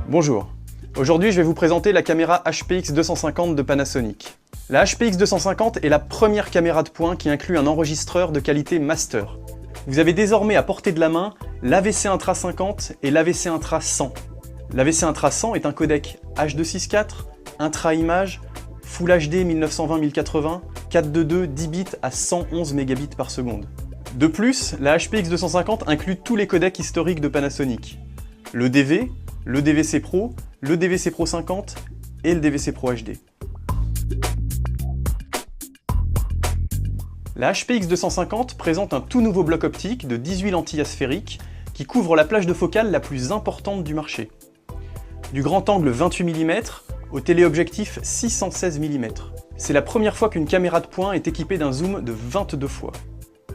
Bonjour, aujourd'hui je vais vous présenter la caméra HPX250 de Panasonic. La HPX250 est la première caméra de pointe qui inclut un enregistreur de qualité master. Vous avez désormais à portée de la main l'AVC Intra 50 et l'AVC Intra 100. L'AVC Intra 100 est un codec H.264, Intra-Image, Full HD 1920-1080, 422 10 bits à 111 mégabits par seconde. De plus, la HPX250 inclut tous les codecs historiques de Panasonic. Le DV, le DVC Pro, le DVC Pro 50 et le DVC Pro HD. La HPX250 présente un tout nouveau bloc optique de 18 lentilles asphériques qui couvre la plage de focale la plus importante du marché. Du grand angle 28 mm au téléobjectif 616 mm. C'est la première fois qu'une caméra de point est équipée d'un zoom de 22 fois.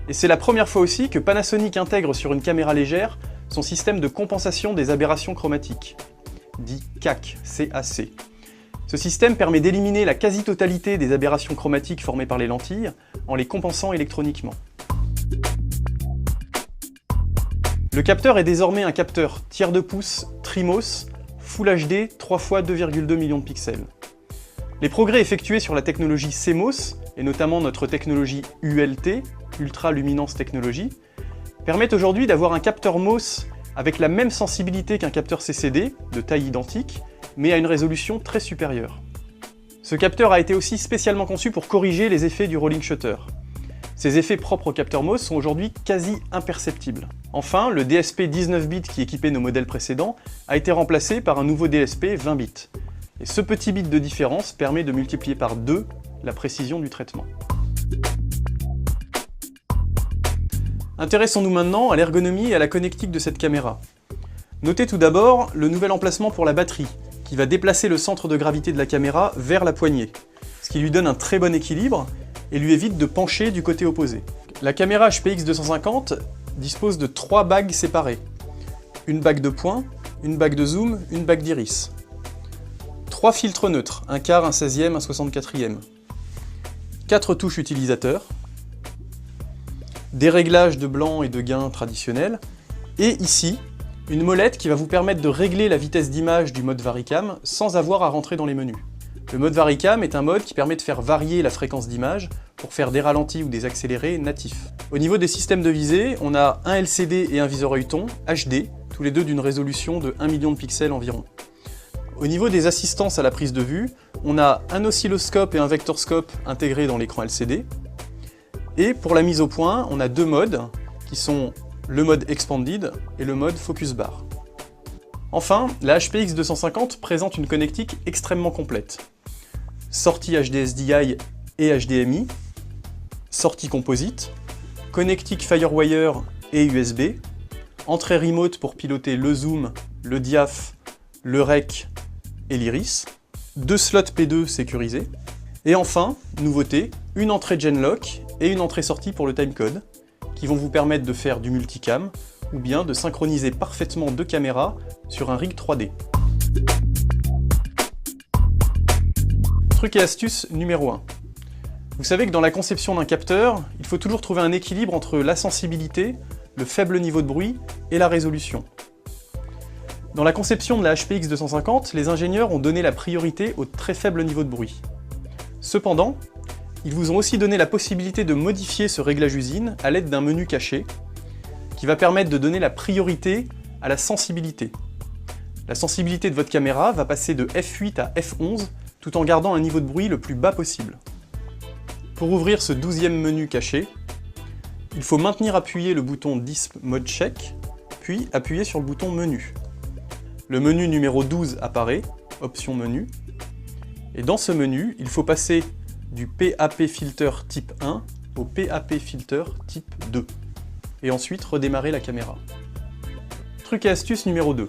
Et c'est la première fois aussi que Panasonic intègre sur une caméra légère son système de compensation des aberrations chromatiques, dit CAC. Ce système permet d'éliminer la quasi-totalité des aberrations chromatiques formées par les lentilles en les compensant électroniquement. Le capteur est désormais un capteur tiers de pouce Trimos Full HD 3 x 2,2 millions de pixels. Les progrès effectués sur la technologie CMOS, et notamment notre technologie ULT, Ultra Luminance Technology, permettent aujourd'hui d'avoir un capteur MOS avec la même sensibilité qu'un capteur CCD, de taille identique, mais à une résolution très supérieure. Ce capteur a été aussi spécialement conçu pour corriger les effets du rolling shutter. Ces effets propres au capteur MOS sont aujourd'hui quasi imperceptibles. Enfin, le DSP 19 bits qui équipait nos modèles précédents a été remplacé par un nouveau DSP 20 bits. Et ce petit bit de différence permet de multiplier par 2 la précision du traitement. Intéressons-nous maintenant à l'ergonomie et à la connectique de cette caméra. Notez tout d'abord le nouvel emplacement pour la batterie, qui va déplacer le centre de gravité de la caméra vers la poignée, ce qui lui donne un très bon équilibre et lui évite de pencher du côté opposé. La caméra HPX250 dispose de 3 bagues séparées. Une bague de point, une bague de zoom, une bague d'iris. 3 filtres neutres, un quart, un 16e, un 64e. 4 touches utilisateurs. Des réglages de blanc et de gain traditionnels. Et ici, une molette qui va vous permettre de régler la vitesse d'image du mode Varicam sans avoir à rentrer dans les menus. Le mode Varicam est un mode qui permet de faire varier la fréquence d'image pour faire des ralentis ou des accélérés natifs. Au niveau des systèmes de visée, on a un LCD et un viseur œilleton HD, tous les deux d'une résolution de 1 million de pixels environ. Au niveau des assistances à la prise de vue, on a un oscilloscope et un vectorscope intégrés dans l'écran LCD. Et pour la mise au point, on a 2 modes qui sont le mode Expanded et le mode Focus Bar. Enfin, la HPX250 présente une connectique extrêmement complète. Sortie HDSDI et HDMI, sortie composite, connectique Firewire et USB, entrée remote pour piloter le zoom, le diaph, le rec et l'iris, 2 slots P2 sécurisés, et enfin, nouveauté, une entrée Genlock et une entrée-sortie pour le timecode, qui vont vous permettre de faire du multicam ou bien de synchroniser parfaitement 2 caméras sur un rig 3D. Truc et astuce numéro 1. Vous savez que dans la conception d'un capteur, il faut toujours trouver un équilibre entre la sensibilité, le faible niveau de bruit et la résolution. Dans la conception de la HPX250, les ingénieurs ont donné la priorité au très faible niveau de bruit. Cependant, ils vous ont aussi donné la possibilité de modifier ce réglage usine à l'aide d'un menu caché qui va permettre de donner la priorité à la sensibilité. La sensibilité de votre caméra va passer de F8 à F11 tout en gardant un niveau de bruit le plus bas possible. Pour ouvrir ce 12e menu caché, il faut maintenir appuyé le bouton Disp Mode Check, puis appuyer sur le bouton Menu. Le menu numéro 12 apparaît, option menu, et dans ce menu, il faut passer du PAP Filter type 1 au PAP Filter type 2, et ensuite redémarrer la caméra. Truc et astuce numéro 2.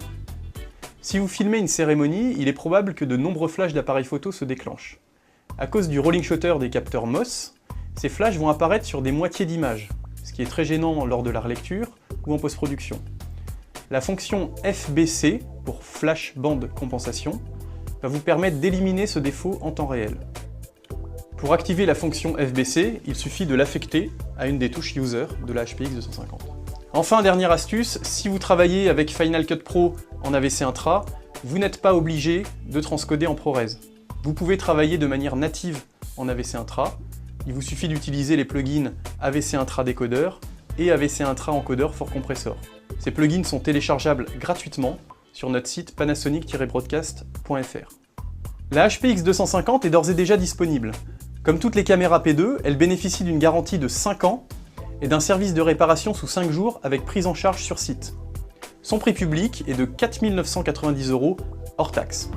Si vous filmez une cérémonie, il est probable que de nombreux flashs d'appareils photo se déclenchent. À cause du rolling shutter des capteurs MOS, ces flashs vont apparaître sur des moitiés d'image, ce qui est très gênant lors de la relecture ou en post-production. La fonction FBC, pour Flash Band Compensation, va vous permettre d'éliminer ce défaut en temps réel. Pour activer la fonction FBC, il suffit de l'affecter à une des touches User de la HPX250. Enfin, dernière astuce, si vous travaillez avec Final Cut Pro en AVC Intra, Vous n'êtes pas obligé de transcoder en ProRes. Vous pouvez travailler de manière native en AVC Intra. Il vous suffit d'utiliser les plugins AVC Intra Décodeur et AVC Intra Encodeur for Compressor. Ces plugins sont téléchargeables gratuitement sur notre site panasonic-broadcast.fr. La HPX 250 est d'ores et déjà disponible. Comme toutes les caméras P2, elle bénéficie d'une garantie de 5 ans et d'un service de réparation sous 5 jours avec prise en charge sur site. Son prix public est de 4 990 € hors taxe.